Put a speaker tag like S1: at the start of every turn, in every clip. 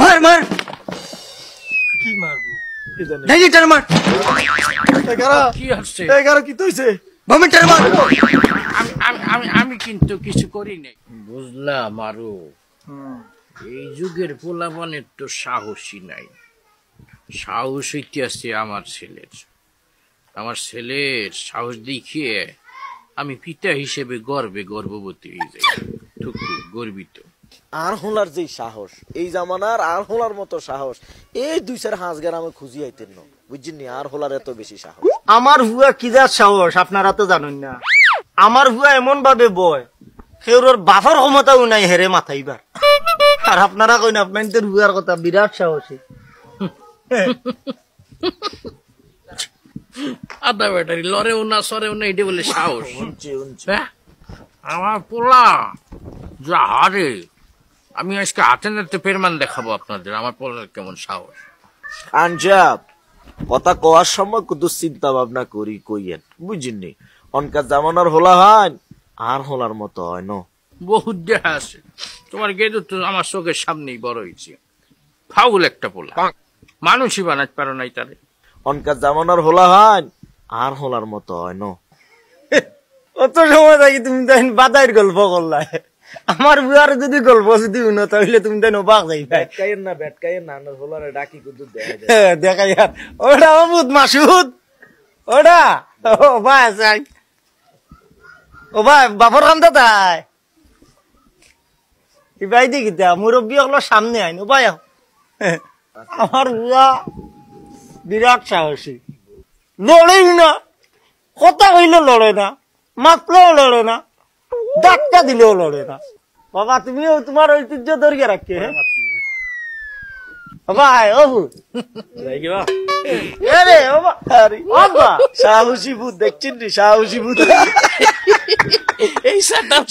S1: মার মার
S2: কি মারবো
S1: ডাইরেক্টর মার
S2: কি হচ্ছে
S1: কি তৈছে ভমিটার মার
S2: আমি কিন্তু কিছু করি নাই বুঝলাম মারু এই যুগের পোলাপানের তো সাহসী নাই সাহস হইতেছে আমার ছেলের সাহস দেখিয়ে আমি পিতা হিসেবে গর্ববতী হয়ে যাই গর্বিত
S3: আর হোলার যে সাহস এই জামানার আর হোলার মতো সাহস এই 2-4 হাঁস গ্রামে খুঁজি আইতেন না বুঝছেন আর হোলার এত বেশি সাহস
S1: আমার হুয়া কি যা সাহস আপনারা তো জানেন না আমার হুয়া এমন ভাবে বয় সেওর বাফার ক্ষমতাও নাই হেরে মাথাইবার আর আপনারা কইন আপনাদের হুয়ার কথা বিরাট সাহসী
S2: আদা ব্যাটারি লড়েও না সরেও না এটা বলে সাহস আমার পোলা যা হারে আমি আজকে হাতে নাতে পেরমান দেখাবো আপনাদের আমার পোলার কেমন সাহস
S3: আনজাব কথা কওয়ার সময় কত চিন্তা ভাবনা করি কইয়েন বুঝিনি অনকার জামানার হোলা হয় আর হোলার মতো হয় না
S2: বহুত দেখা আছে তোমার গেদু তো আমার চোখের সামনেই বড় হয়েছে ফাউল একটা পোলা মানুষই বানাতে পারো নাই তারে
S3: অনকার জামানার হোলা হয় আর হোলার মতো হয় না
S1: অত সময় থাকি তুমি তাই বাদাইর গল্প করলাই আমার বুয়ার যদি গল্প যদি উন্নত হইলে তুমি তাই অবাক যাই
S3: বেটকাইয়ের না হোলারে ডাকি কুদু
S1: দেখাই ওটা অবুদ মাসুদ ওটা ও ভাই ও ভাই বাপর কান্দা তাই ভাই দেখি মুরব্বী হলো সামনে আইন ও ভাই আমার বুয়া বিরাট সাহসী লড়েই না কথা হইলে লড়ে না মাতলেও লড়ে না ডাক্তা দিলেও লড়ে না বাবা তুমিও তোমার ঐতিহ্য ধরিয়ে রাখছে ভাই
S3: সাহসী ভূত দেখছেন রে সাহসী ভূত
S2: এই সাটাপ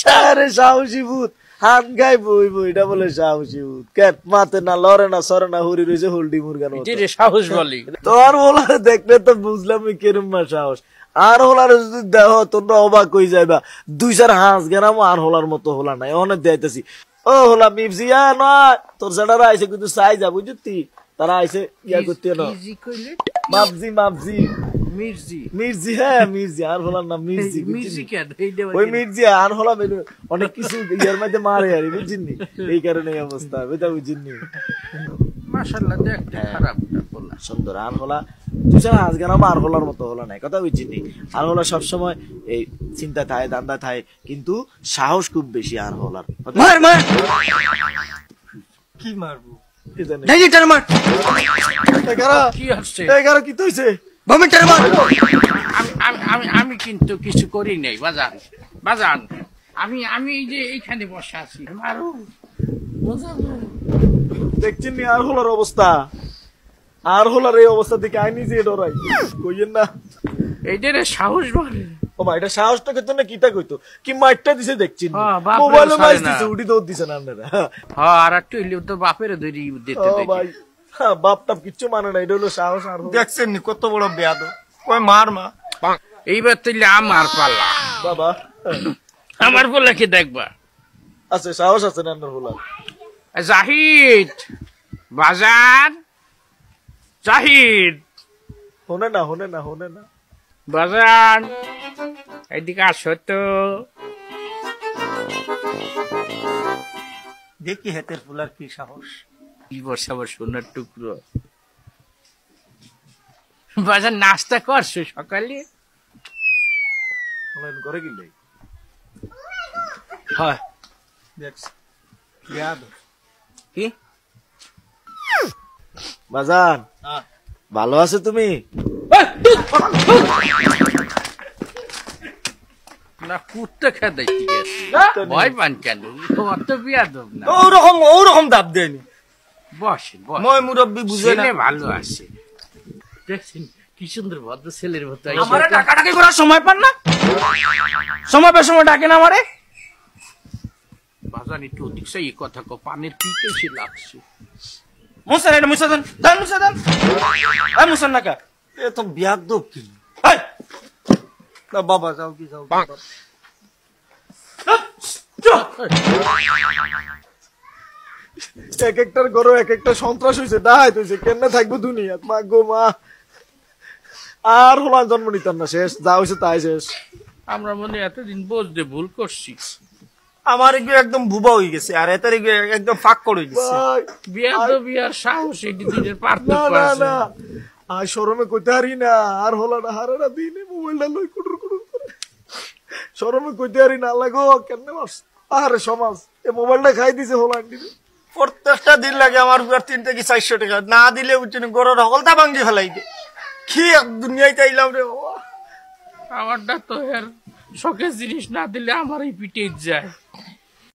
S3: সারে সাহসী ভূত হাত গাই বই বইটা বলে সাহসী ভূত কেট মাতে না লড়ে না সরে না হুরি রয়েছে হোল্ডি মুরগান
S2: সাহস বলি
S3: তোর বলারে দেখলে তো বুঝলাম কেরম সাহস আর হোলার যদি দেহ তোমরা অবাক হয়ে যাইবা 2-4 হাঁস গেরাম আর হোলার মতো হোলা নাই অনেক দেখাইতেছি ও হোলা মিপজিয়া নয় তোর সেটারা আইসে কিন্তু চাই যা বুঝতি তারা আইসে ইয়া করতে না মাপজি মির্জি হ্যাঁ মির্জি আর হোলার নাম মির্জি ওই মির্জি আর হোলা বেলু অনেক কিছু ইয়ার মধ্যে মারে আর বুঝিনি এই কারণে এই অবস্থা বুঝা বুঝিনি
S2: মাশাআল্লাহ দেখতে খারাপ না বললা
S3: সুন্দর আর হোলা 2-4 হাঁস গেরাম আর হোলার মতো হোলা নাই কথা বুঝিনি আর হোলা সবসময় এই চিন্তা থাকে দান্দা থাকে কিন্তু সাহস খুব বেশি আর হোলার
S1: মার মার
S2: কি মারবো
S1: ডাইরেক্টর মার
S2: কি হচ্ছে
S3: কি তৈছে
S1: ভমিটার মার
S2: আমি কিন্তু কিছু করি নাই বাজান আমি এই যে এইখানে বসে আছি মারু
S3: দেখছেন নি আর হোলার অবস্থা আর হোলার এই অবস্থা দেখে আই নিজে ডরাই কইয়েন না
S2: এইটারে সাহস বলে
S3: ও ভাই এটা সাহস তো কইতো না কিটা কইতো কি মাইরটা দিছে দেখছেন মোবাইলে মাইর দিছে উড়ি দৌড় দিছে না আপনারা
S2: হ্যাঁ আর একটু হইলে তো বাপের ধরি দিতে
S3: ও ভাই হ্যাঁ বাপটা কিচ্ছু মানে না এটা হলো সাহস আর
S1: দেখছেন নি কত বড় বেয়াদ কই মার মা
S2: এইবার তাইলে আমার পাল্লা
S3: বাবা
S2: আমার বলে কি দেখবা
S3: আচ্ছা সাহস আছে না আপনার হোলা
S2: জাহিদ বাজার জাহিদ
S3: হনে না
S2: বাজার এদিকে আসো তো
S1: দেখি হেতের ফুলার কি সাহস
S2: কি বর্ষা সোনার টুকরো বাজার নাস্তা করছো সকালে
S3: করে গেলে
S1: হয়
S2: কি
S3: বাজান ভালো আছে তুমি
S2: না কুত্তে খেতে ভয় পান কেন অত বিয়াদব না
S1: ওরকম দাব দেয়নি
S2: বসেন
S1: মই মুরব্বী বুঝে না
S2: ভালো আছে দেখছেন কি সুন্দর ভদ্র ছেলের মতো
S1: আমারে ডাকাডাকি করার সময় পান না সময় পে সময় ডাকে না আমারে
S2: বাজান একটু অধিক সেই কথা কো পানের কি কেসে লাগছে
S1: মুসান এটা মুসান এই মুসান না কা এ তো বিয়াদব কি না বাবা যাও কি যাও
S3: এক একটার ঘরে এক একটা সন্ত্রাস হয়েছে, ডাহাই হয়েছে, কেমনে থাকবো দুনিয়া? মা গো মা, আর হলাম জন্ম নিতাম না, শেষ যা হয়েছে তাই শেষ।
S2: আমরা মনে হয় এতদিন বুঝতে ভুল করছি।
S1: আমার এগুলো একদম বুবা হয়ে গেছে, আর এটার এগুলো একদম ফাঁক করে গেছে।
S3: ভাই,
S2: বিয়া তো বিয়ার সাহস, এটি দুইটার
S3: না
S2: পার্থক্য
S3: না
S2: আছে।
S3: না, আর শরমে কইতে হারি না, আর হলো না হারারা দিনে মোবাইলটা লই কুটুর কুটুর করে শরমে কইতে হারি না। লাগো কেমনে মারছ আরে সমাজ, এ মোবাইলটা খাই দিছে হলান দিনে।
S1: প্রত্যেকটা দিন লাগে আমার বুয়ার 3 থেকে 400 টাকা, না দিলে বুঝছেন গরুর হলতা ভাঙ্গি ফেলাইবে। কি এক দুনিয়ায় চাইলাম রে বাবা।
S2: আমারটা তো এর শখের জিনিস, না দিলে আমারই পিটে যায়।